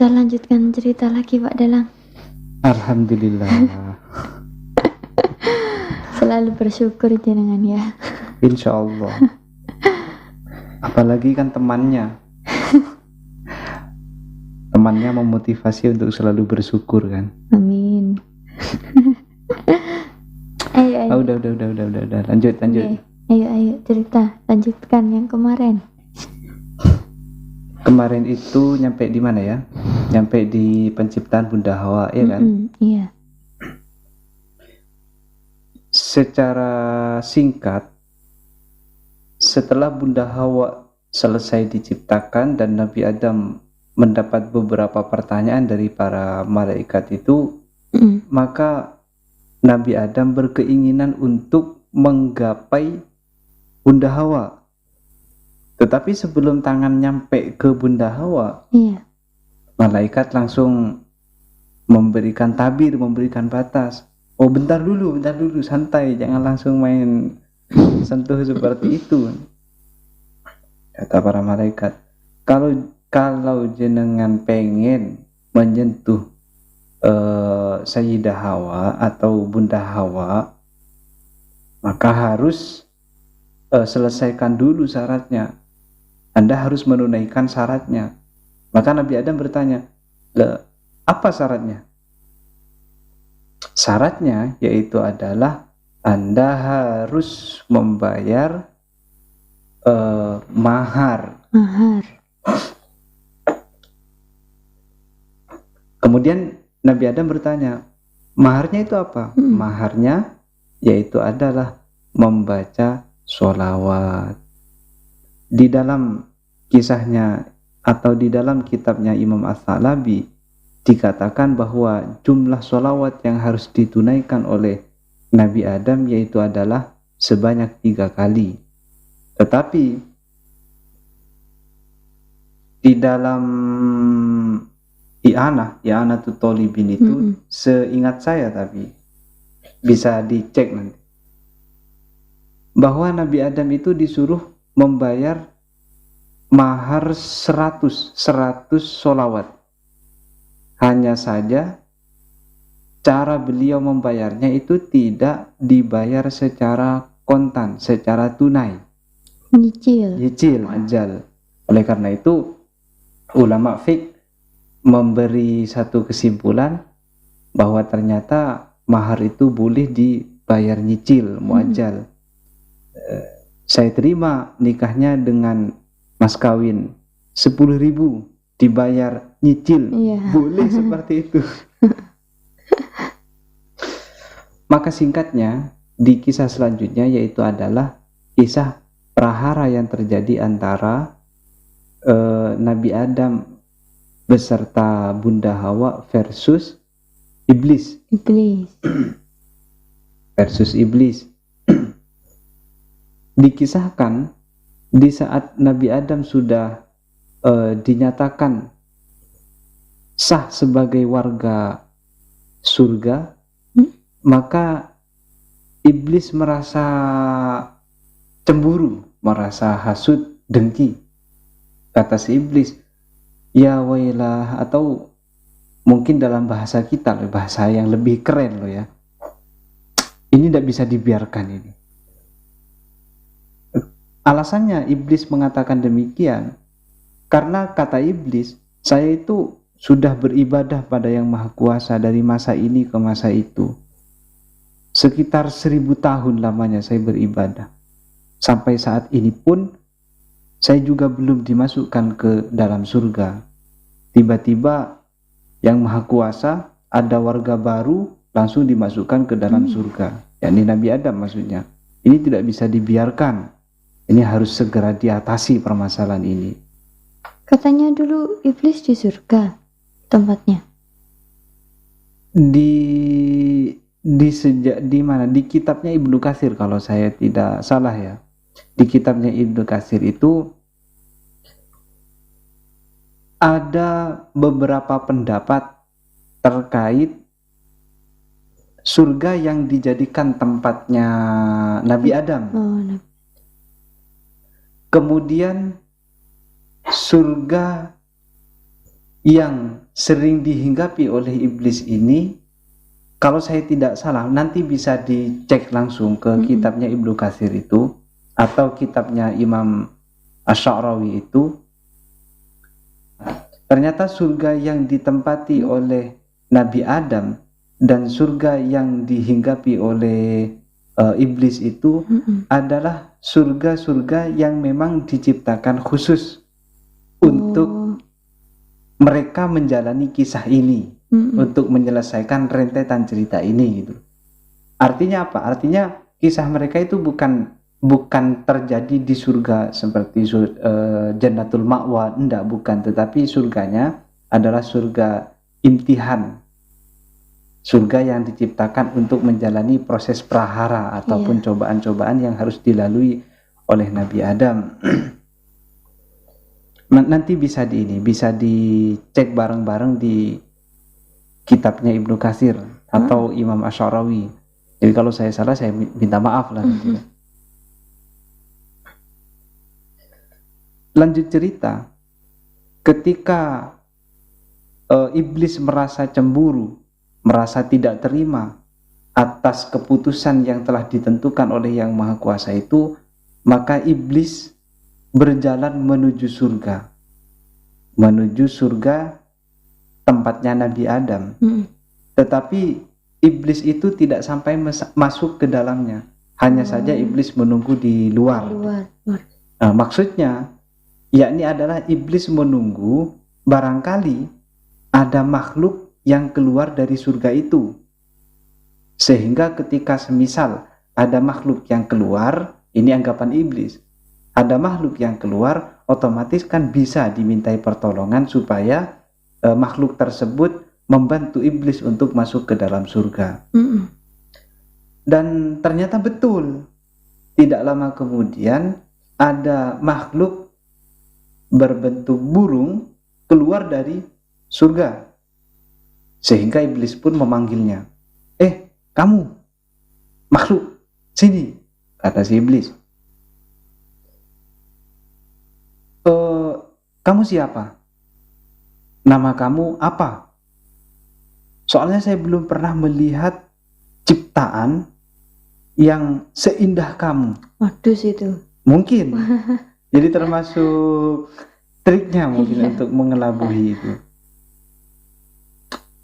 Kita lanjutkan cerita lagi Pak Dalang. Alhamdulillah. Selalu bersyukur jenengan ya. Insya Allah. Apalagi kan temannya memotivasi untuk selalu bersyukur kan. Amin. Ayo. Udah. Lanjut. Okay. Ayo cerita, lanjutkan yang kemarin. Kemarin itu nyampe di mana ya? Nyampe di penciptaan Bunda Hawa, ya kan? Iya. Secara singkat, setelah Bunda Hawa selesai diciptakan dan Nabi Adam mendapat beberapa pertanyaan dari para malaikat itu, maka Nabi Adam berkeinginan untuk menggapai Bunda Hawa. Tetapi sebelum tangan nyampe ke Bunda Hawa, malaikat langsung memberikan tabir, memberikan batas. Oh, bentar dulu, santai, jangan langsung main sentuh seperti itu. Kata para malaikat, kalau jenengan pengen menyentuh Sayyidah Hawa atau Bunda Hawa, maka harus selesaikan dulu syaratnya. Anda harus menunaikan syaratnya. Maka Nabi Adam bertanya, apa syaratnya? Syaratnya yaitu adalah Anda harus membayar mahar. Kemudian Nabi Adam bertanya, maharnya itu apa? Maharnya yaitu adalah membaca sholawat. Di dalam kisahnya atau di dalam kitabnya Imam As-Sa'labi dikatakan bahwa jumlah sholawat yang harus ditunaikan oleh Nabi Adam yaitu adalah sebanyak 3 kali. Tetapi di dalam I'anatul Thalibin itu seingat saya, tapi bisa dicek nanti, bahwa Nabi Adam itu disuruh membayar mahar 100 sholawat. Hanya saja cara beliau membayarnya itu tidak dibayar secara kontan, secara tunai, nyicil ajal. Oleh karena itu ulama fiqh memberi satu kesimpulan bahwa ternyata mahar itu boleh dibayar nyicil, muajal. Saya terima nikahnya dengan mas kawin 10.000 dibayar nyicil, boleh seperti itu. Maka singkatnya di kisah selanjutnya yaitu adalah kisah prahara yang terjadi antara Nabi Adam beserta Bunda Hawa versus iblis. Versus iblis. Dikisahkan di saat Nabi Adam sudah dinyatakan sah sebagai warga surga, maka iblis merasa cemburu, merasa hasud, dengki. Kata si iblis, ya wailah, atau mungkin dalam bahasa kita, bahasa yang lebih keren loh ya, ini tidak bisa dibiarkan ini. Alasannya iblis mengatakan demikian karena kata iblis, saya itu sudah beribadah pada Yang Maha Kuasa dari masa ini ke masa itu. Sekitar 1000 tahun lamanya saya beribadah. Sampai saat ini pun saya juga belum dimasukkan ke dalam surga. Tiba-tiba Yang Maha Kuasa ada warga baru langsung dimasukkan ke dalam surga. Yakni Nabi Adam maksudnya. Ini tidak bisa dibiarkan. Ini harus segera diatasi permasalahan ini. Katanya dulu iblis di surga tempatnya. Di mana? Di kitabnya Ibnu Katsir kalau saya tidak salah ya. Di kitabnya Ibnu Katsir itu ada beberapa pendapat terkait surga yang dijadikan tempatnya Nabi Adam. Kemudian surga yang sering dihinggapi oleh iblis ini, kalau saya tidak salah, nanti bisa dicek langsung ke kitabnya Ibnu Katsir itu atau kitabnya Imam Asy-Sya'rawi itu. Ternyata surga yang ditempati oleh Nabi Adam dan surga yang dihinggapi oleh iblis itu adalah surga-surga yang memang diciptakan khusus untuk mereka menjalani kisah ini, untuk menyelesaikan rentetan cerita ini gitu. Artinya apa? Artinya kisah mereka itu bukan terjadi di surga seperti Jannatul Ma'wa, enggak, bukan, tetapi surganya adalah surga imtihan, surga yang diciptakan untuk menjalani proses prahara ataupun cobaan-cobaan yang harus dilalui oleh Nabi Adam. Nanti bisa dicek bareng-bareng di kitabnya Ibnu Katsir atau Imam Asy-Sya'rawi. Jadi kalau saya salah, saya minta maaf lah nanti. Lanjut cerita, ketika iblis merasa cemburu, merasa tidak terima atas keputusan yang telah ditentukan oleh Yang Maha Kuasa itu, maka iblis berjalan menuju surga tempatnya Nabi Adam. Tetapi iblis itu tidak sampai masuk ke dalamnya, hanya saja iblis menunggu di luar. Nah, maksudnya yakni adalah iblis menunggu barangkali ada makhluk yang keluar dari surga itu, sehingga ketika semisal ada makhluk yang keluar, ini anggapan iblis, ada makhluk yang keluar, otomatis kan bisa dimintai pertolongan supaya makhluk tersebut membantu iblis untuk masuk ke dalam surga. Dan ternyata betul, tidak lama kemudian ada makhluk berbentuk burung keluar dari surga, sehingga iblis pun memanggilnya. Kamu makhluk, sini, kata si iblis. Kamu siapa? Nama kamu apa? Soalnya saya belum pernah melihat ciptaan yang seindah kamu. Waduh itu. Mungkin jadi termasuk triknya mungkin untuk mengelabui itu.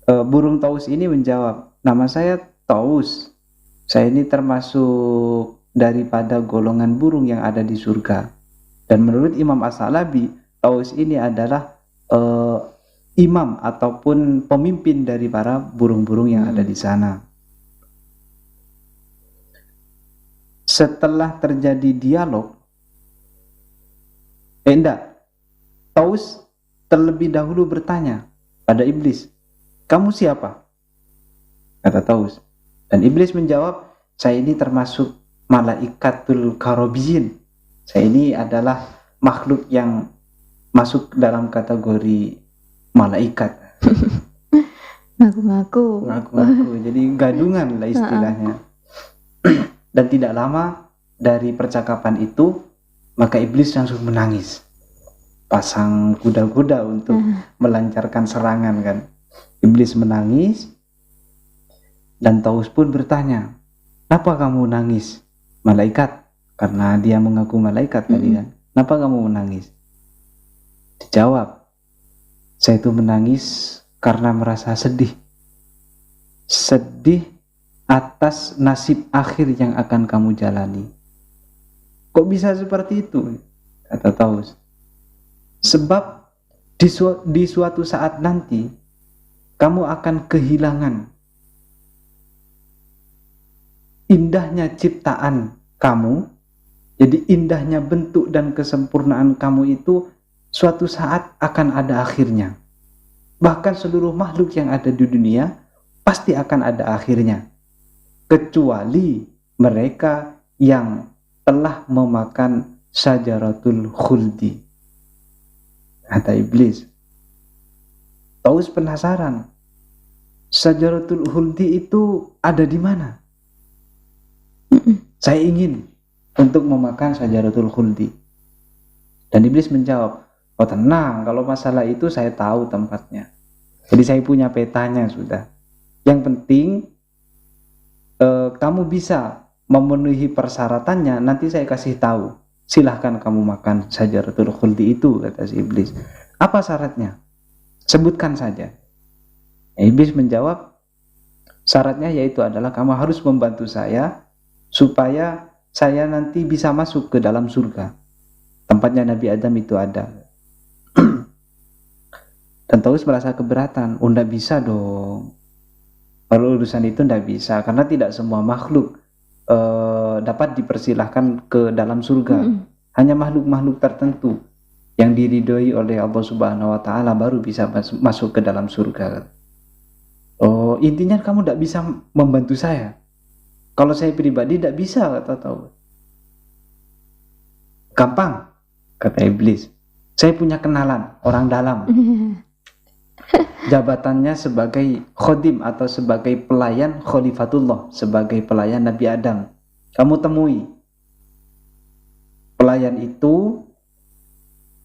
Burung Taus ini menjawab, nama saya Taus. Saya ini termasuk daripada golongan burung yang ada di surga. Dan menurut Imam As-Salabi, Taus ini adalah imam ataupun pemimpin dari para burung-burung yang ada di sana. Setelah terjadi dialog, Taus terlebih dahulu bertanya pada iblis, kamu siapa? Kata Taus. Dan iblis menjawab, saya ini termasuk malaikatul karobiyin. Saya ini adalah makhluk yang masuk dalam kategori malaikat. Ngaku-ngaku. Jadi gadungan lah istilahnya. Dan tidak lama dari percakapan itu, maka iblis langsung menangis, pasang kuda-kuda untuk melancarkan serangan kan. Iblis menangis, dan Taus pun bertanya, kenapa kamu nangis, malaikat? Karena dia mengaku malaikat tadi kan. Kenapa kamu menangis? Dijawab, saya itu menangis karena merasa sedih atas nasib akhir yang akan kamu jalani. Kok bisa seperti itu? Kata Taus. Sebab di suatu saat nanti kamu akan kehilangan indahnya ciptaan kamu. Jadi indahnya bentuk dan kesempurnaan kamu itu suatu saat akan ada akhirnya. Bahkan seluruh makhluk yang ada di dunia pasti akan ada akhirnya, kecuali mereka yang telah memakan syajaratul khuldi. Kata iblis. Taus penasaran, syajaratul khuldi itu ada di mana? Saya ingin untuk memakan syajaratul khuldi. Dan iblis menjawab, Oh tenang, kalau masalah itu saya tahu tempatnya. Jadi saya punya petanya sudah. Yang penting kamu bisa memenuhi persyaratannya, nanti saya kasih tahu. Silahkan kamu makan syajaratul khuldi itu, kata si iblis. Apa syaratnya? Sebutkan saja. Iblis menjawab, syaratnya yaitu adalah kamu harus membantu saya supaya saya nanti bisa masuk ke dalam surga. Tempatnya Nabi Adam itu ada. Dan Taus merasa keberatan. Oh enggak bisa dong. Kalau urusan itu enggak bisa, karena tidak semua makhluk dapat dipersilahkan ke dalam surga. Hanya makhluk-makhluk tertentu yang diridhoi oleh Allah Subhanahu wa taala baru bisa masuk ke dalam surga. Oh, intinya kamu tidak bisa membantu saya. Kalau saya pribadi tidak bisa, kata Taus. Gampang, kata iblis. Saya punya kenalan orang dalam. Jabatannya sebagai khodim atau sebagai pelayan Khalifatullah, sebagai pelayan Nabi Adam. Kamu temui pelayan itu,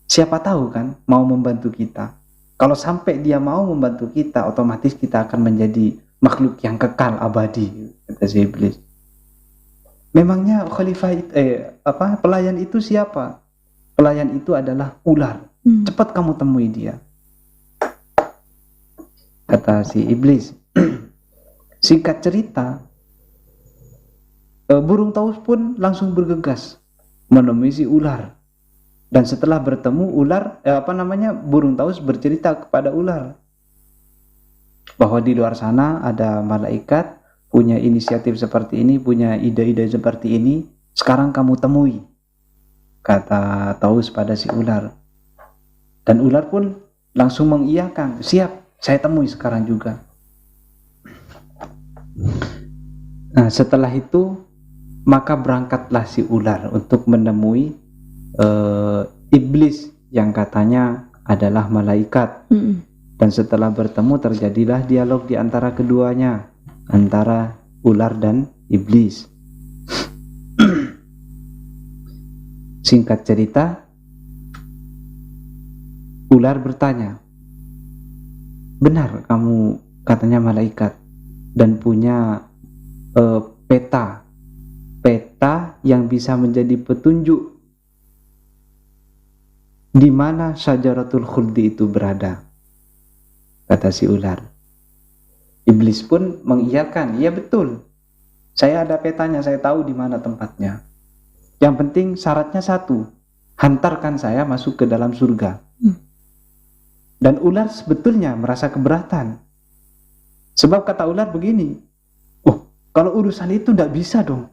siapa tahu kan mau membantu kita. Kalau sampai dia mau membantu kita, otomatis kita akan menjadi makhluk yang kekal abadi, kata si iblis. Memangnya pelayan itu siapa? Pelayan itu adalah ular. Cepat kamu temui dia, kata si iblis. Singkat cerita, burung Taus pun langsung bergegas menemui si ular. Dan setelah bertemu burung Taus bercerita kepada ular bahwa di luar sana ada malaikat punya inisiatif seperti ini, punya ide-ide seperti ini. Sekarang kamu temui, kata Taus pada si ular. Dan ular pun langsung mengiyakan, siap, saya temui sekarang juga. Nah, setelah itu maka berangkatlah si ular untuk menemui iblis yang katanya adalah malaikat. Dan setelah bertemu terjadilah dialog di antara keduanya, antara ular dan iblis. Singkat cerita, ular bertanya, benar kamu katanya malaikat dan punya peta yang bisa menjadi petunjuk di mana syajaratul khuldi itu berada, kata si ular. Iblis pun mengiyakan, iya betul, saya ada petanya, saya tahu di mana tempatnya. Yang penting syaratnya satu, hantarkan saya masuk ke dalam surga. Dan ular sebetulnya merasa keberatan. Sebab kata ular begini, oh kalau urusan itu tidak bisa dong.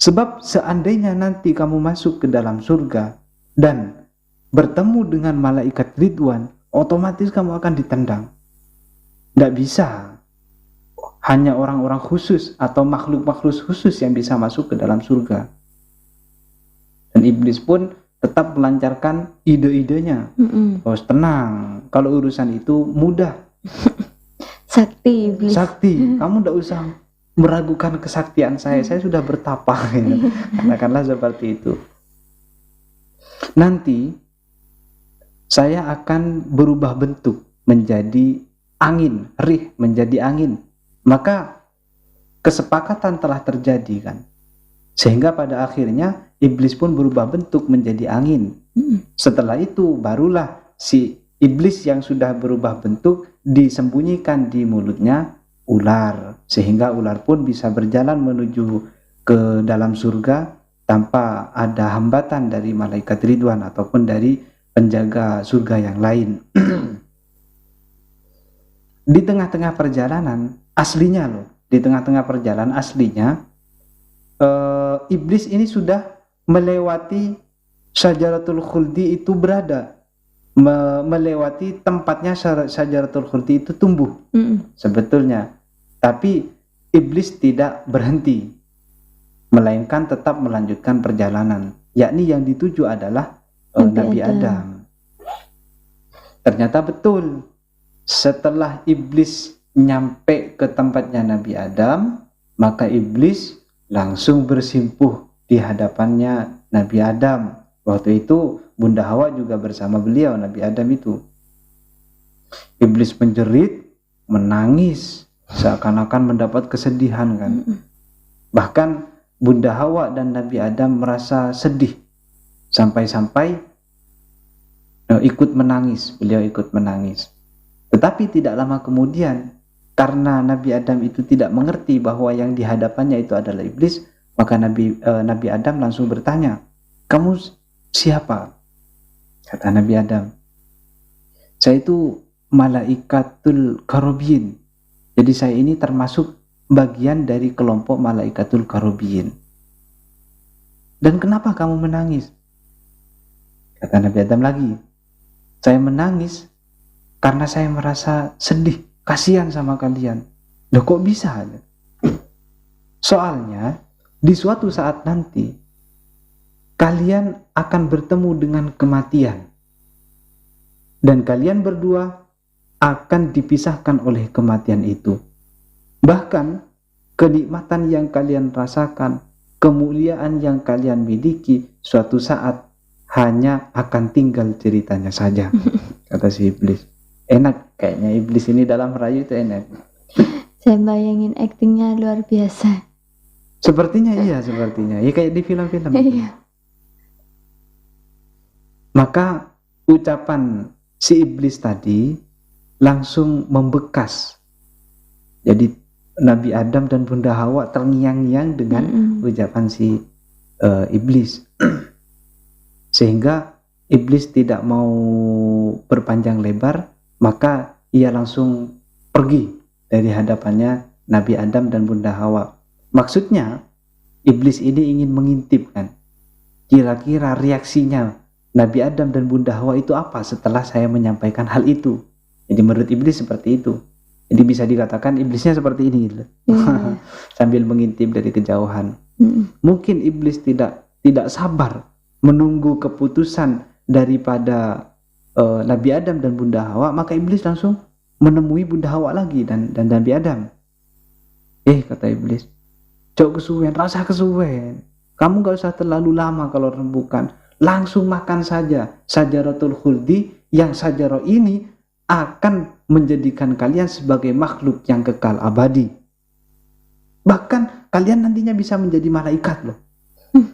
Sebab seandainya nanti kamu masuk ke dalam surga dan bertemu dengan malaikat Ridwan, otomatis kamu akan ditendang. Tidak bisa. Hanya orang-orang khusus atau makhluk-makhluk khusus yang bisa masuk ke dalam surga. Dan iblis pun tetap melancarkan ide-idenya. Oh tenang, kalau urusan itu mudah. Sakti iblis. Sakti, kamu tidak usah meragukan kesaktian saya sudah bertapa. Katakanlah seperti itu. Nanti saya akan berubah bentuk menjadi angin, rih menjadi angin. Maka kesepakatan telah terjadi kan. Sehingga pada akhirnya iblis pun berubah bentuk menjadi angin. Setelah itu barulah si iblis yang sudah berubah bentuk disembunyikan di mulutnya ular, sehingga ular pun bisa berjalan menuju ke dalam surga tanpa ada hambatan dari malaikat Ridwan ataupun dari penjaga surga yang lain. Di tengah-tengah perjalanan aslinya iblis ini sudah melewati syajaratul khuldi itu berada, melewati tempatnya syajaratul khuldi itu tumbuh sebetulnya. Tapi iblis tidak berhenti, melainkan tetap melanjutkan perjalanan, yakni yang dituju adalah Nabi Adam. Ternyata betul, setelah iblis nyampe ke tempatnya Nabi Adam, maka iblis langsung bersimpuh di hadapannya Nabi Adam. Waktu itu Bunda Hawa juga bersama beliau, Nabi Adam itu. Iblis menjerit, menangis, seakan-akan mendapat kesedihan kan. Bahkan Bunda Hawa dan Nabi Adam merasa sedih, sampai-sampai ikut menangis, beliau ikut menangis. Tetapi tidak lama kemudian, karena Nabi Adam itu tidak mengerti bahwa yang dihadapannya itu adalah iblis, maka Nabi Adam langsung bertanya, "Kamu siapa?" Kata Nabi Adam, "Saya itu malaikatul karobin." Jadi saya ini termasuk bagian dari kelompok malaikatul karobin. "Dan kenapa kamu menangis?" Kata Nabi Adam lagi, "Saya menangis karena saya merasa sedih, kasihan sama kalian." Loh, kok bisa? Soalnya di suatu saat nanti kalian akan bertemu dengan kematian, dan kalian berdua akan dipisahkan oleh kematian itu. Bahkan kenikmatan yang kalian rasakan, kemuliaan yang kalian miliki, suatu saat hanya akan tinggal ceritanya saja. Kata si iblis. Enak kayaknya iblis ini dalam merayu itu enak. Saya bayangin aktingnya luar biasa. Sepertinya iya, sepertinya. Ya kayak di film-film. Iya. Maka ucapan si iblis tadi langsung membekas. Jadi Nabi Adam dan Bunda Hawa terngiang-ngiang dengan ucapan si iblis. Sehingga iblis tidak mau berpanjang lebar, maka ia langsung pergi dari hadapannya Nabi Adam dan Bunda Hawa. Maksudnya iblis ini ingin mengintipkan kira-kira reaksinya Nabi Adam dan Bunda Hawa itu apa setelah saya menyampaikan hal itu. Jadi menurut iblis seperti itu. Jadi bisa dikatakan iblisnya seperti ini gitu. Sambil mengintip dari kejauhan. Mungkin iblis tidak sabar menunggu keputusan daripada Nabi Adam dan Bunda Hawa, maka iblis langsung menemui Bunda Hawa lagi dan Nabi Adam. Kata iblis, "Cok kesuwen, rasa kesuwen. Kamu gak usah terlalu lama kalau rembukan. Langsung makan saja Syajaratul Khuldi, yang sajarah ini akan menjadikan kalian sebagai makhluk yang kekal abadi. Bahkan kalian nantinya bisa menjadi malaikat loh.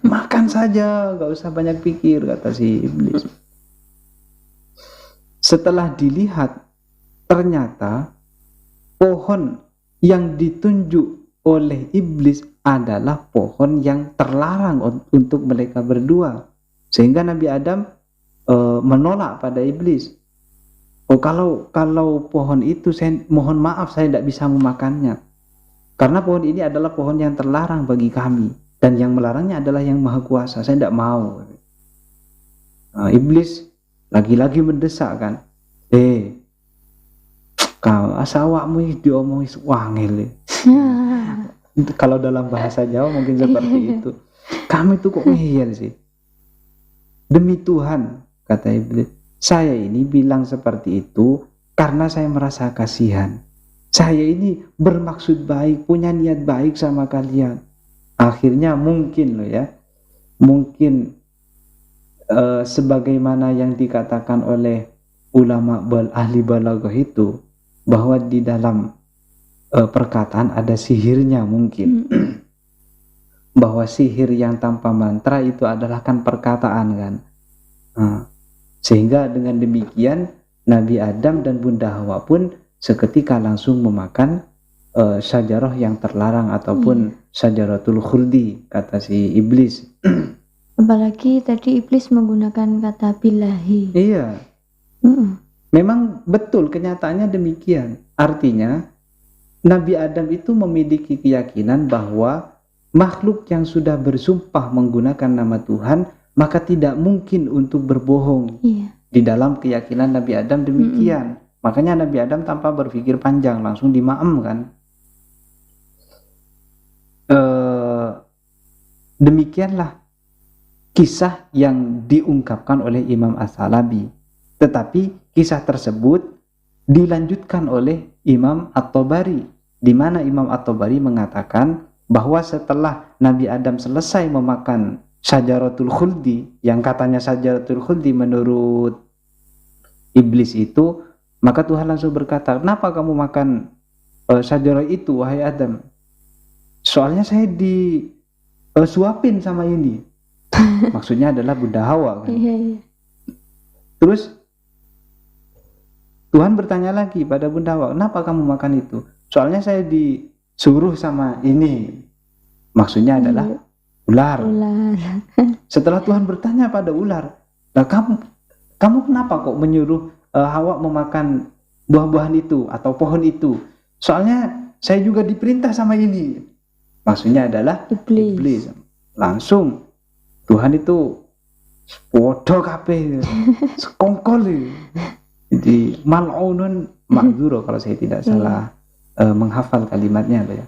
Makan saja, gak usah banyak pikir," kata si iblis. Setelah dilihat, ternyata pohon yang ditunjuk oleh iblis adalah pohon yang terlarang untuk mereka berdua. Sehingga Nabi Adam menolak pada iblis. Kalau pohon itu, saya mohon maaf, saya tidak bisa memakannya. Karena pohon ini adalah pohon yang terlarang bagi kami. Dan yang melarangnya adalah yang maha kuasa, saya tidak mau. Iblis lagi-lagi mendesak kan. Kau asawakmu diomongi wangel. Kalau dalam bahasa Jawa mungkin seperti itu. Kamu itu kok ngeyel sih? Demi Tuhan, kata iblis, saya ini bilang seperti itu karena saya merasa kasihan. Saya ini bermaksud baik, punya niat baik sama kalian. Akhirnya mungkin sebagaimana yang dikatakan oleh ulama ahli balaghah itu, bahwa di dalam perkataan ada sihirnya mungkin. Bahwa sihir yang tanpa mantra itu adalah kan perkataan kan. Sehingga dengan demikian Nabi Adam dan Bunda Hawa pun seketika langsung memakan syajarah yang terlarang ataupun syajaratul khuldi, kata si iblis. Apalagi tadi iblis menggunakan kata billahi. Iya. Memang betul, kenyataannya demikian. Artinya Nabi Adam itu memiliki keyakinan bahwa makhluk yang sudah bersumpah menggunakan nama Tuhan, maka tidak mungkin untuk berbohong. Di dalam keyakinan Nabi Adam demikian. Makanya Nabi Adam tanpa berpikir panjang langsung dimaem kan. Demikianlah kisah yang diungkapkan oleh Imam As-Salabi. Tetapi kisah tersebut dilanjutkan oleh Imam At-Tabari, di mana Imam At-Tabari mengatakan bahwa setelah Nabi Adam selesai memakan Syajaratul Khuldi, yang katanya Syajaratul Khuldi menurut iblis itu, maka Tuhan langsung berkata, kenapa kamu makan syajarah itu wahai Adam? Soalnya saya disuapin sama ini. Maksudnya adalah Bunda Hawa kan. Terus Tuhan bertanya lagi pada Bunda Hawa, kenapa kamu makan itu? Soalnya saya disuruh sama ini. Maksudnya adalah ular. Setelah Tuhan bertanya pada ular, nah kamu kenapa kok menyuruh Hawa memakan buah-buahan itu atau pohon itu? Soalnya saya juga diperintah sama ini. Maksudnya adalah iblis. Langsung Tuhan itu bodoh kabeh, sekongkol. Jadi mal'unun ma'dzuro kalau saya tidak salah menghafal kalimatnya ya.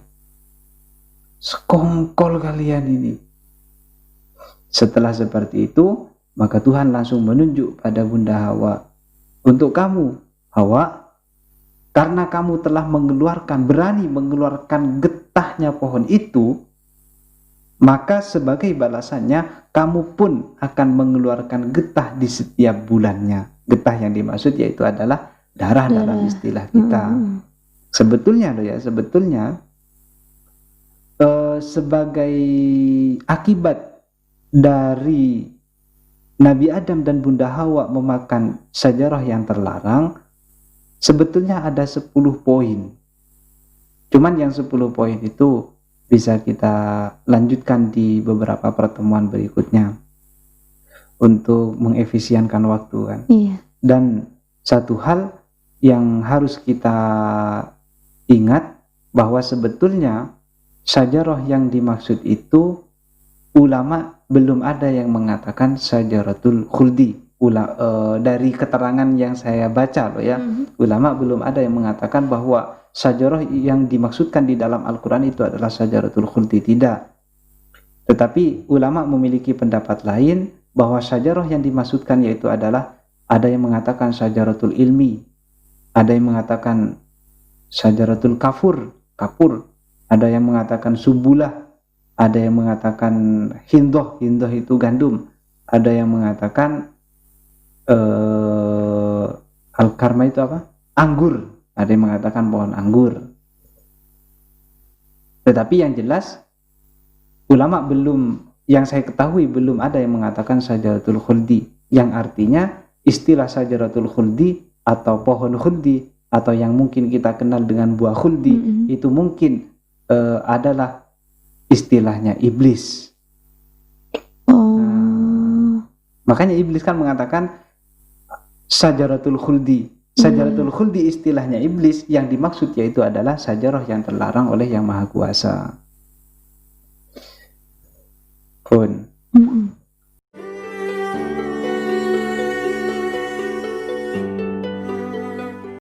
Sekongkol kalian ini. Setelah seperti itu, maka Tuhan langsung menunjuk pada Bunda Hawa, untuk kamu Hawa, karena kamu telah berani mengeluarkan getahnya pohon itu, maka sebagai balasannya kamu pun akan mengeluarkan getah di setiap bulannya. Getah yang dimaksud yaitu adalah darah dalam istilah kita. Sebetulnya sebagai akibat dari Nabi Adam dan Bunda Hawa memakan syajarah yang terlarang, sebetulnya ada 10 poin. Cuman yang 10 poin itu bisa kita lanjutkan di beberapa pertemuan berikutnya untuk mengefisienkan waktu kan. Dan satu hal yang harus kita ingat, bahwa sebetulnya syajarah yang dimaksud itu ulama belum ada yang mengatakan syajaratul khuldi. Dari keterangan yang saya baca loh ya, ulama belum ada yang mengatakan bahwa syajarah yang dimaksudkan di dalam Al-Quran itu adalah syajaratul khuldi, tidak. Tetapi ulama memiliki pendapat lain bahwa syajarah yang dimaksudkan yaitu adalah, ada yang mengatakan syajaratul ilmi, ada yang mengatakan syajaratul kapur, ada yang mengatakan subulah, ada yang mengatakan hindoh itu gandum, ada yang mengatakan al-karma itu apa? Anggur, ada yang mengatakan pohon anggur. Tetapi yang jelas ulama yang saya ketahui belum ada yang mengatakan syajaratul khuldi, yang artinya istilah syajaratul khuldi atau pohon khuldi, atau yang mungkin kita kenal dengan buah khuldi, itu mungkin adalah istilahnya iblis. Makanya iblis kan mengatakan syajaratul khuldi. Syajaratul khuldi istilahnya iblis, yang dimaksud yaitu adalah syajarah yang terlarang oleh Yang Maha Kuasa. Pun